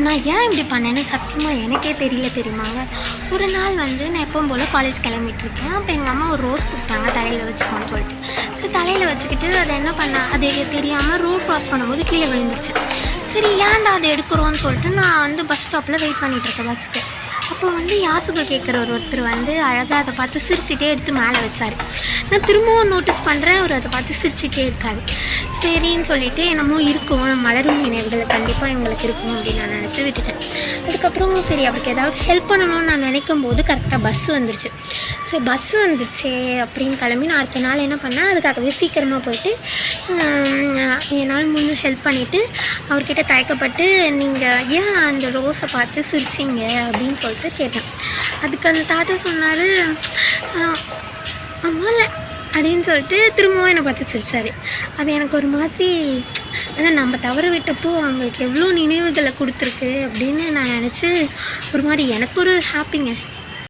நான் ஏன் இப்படி பண்ணேன்னு சத்தியமாக எனக்கே தெரியல தெரியுமாங்க. ஒரு நாள் வந்து நான் எப்பவும் போல் காலேஜ் கிளம்பிட்டுருக்கேன். அப்போ எங்கள் அம்மா ஒரு ரோஸ் கொடுத்தாங்க தலையில் வச்சுக்கோன்னு சொல்லிட்டு. ஸோ தலையில் வச்சுக்கிட்டு அதை என்ன பண்ணேன், அது தெரியாமல் ரோட் க்ராஸ் பண்ணும்போது கீழே விழுந்துருச்சு. சரி ஏன்டா அதை எடுக்கிறோன்னு சொல்லிட்டு நான் வந்து பஸ் ஸ்டாப்பில் வெயிட் பண்ணிகிட்ருக்கேன் பஸ்ஸுக்கு. அப்போ வந்து யாசுக்கு கேட்குற ஒருத்தர் வந்து அழகாக அதை பார்த்து சிரிச்சிட்டே எடுத்து மேலே வச்சார். நான் திரும்பவும் நோட்டீஸ் பண்ணுறேன், அவர் அதை பார்த்து சிரிச்சிட்டே இருக்காரு. சரின்னு சொல்லிவிட்டு என்னமோ இருக்கும், மலரும் நினைவுகள் கண்டிப்பாக எங்களுக்கு இருக்கும் அப்படின்னு நான் நினச்சி விட்டுட்டேன். அதுக்கப்புறம் சரி அவருக்கு ஏதாவது ஹெல்ப் பண்ணணும்னு நான் நினைக்கும் போது கரெக்டாக பஸ் வந்துருச்சு. சரி பஸ் வந்துருச்சே அப்படின்னு கிளம்பி நான் அடுத்த நாள் என்ன பண்ணேன், அதுக்காகவே சீக்கிரமாக போயிட்டு என்னால் முன்னு ஹெல்ப் பண்ணிவிட்டு அவர்கிட்ட தயக்கப்பட்டு நீங்கள் ஏன் அந்த ரோஸை பார்த்து சிரிச்சிங்க அப்படின்னு சொல்லிட்டு கேட்டேன். அதுக்கு அந்த தாத்தா சொன்னார், ஆமாம் அப்படின்னு சொல்லிட்டு திரும்பவும் என்னை பார்த்து சிரிச்சார். அது எனக்கு ஒரு மாதிரி அதான் நம்ம தவற விட்டப்போ அவங்களுக்கு எவ்வளோ நினைவுகளை கொடுத்துருக்கு அப்படின்னு நான் நினச்சி ஒரு மாதிரி எனக்கு ஒரு ஹாப்பிங்க.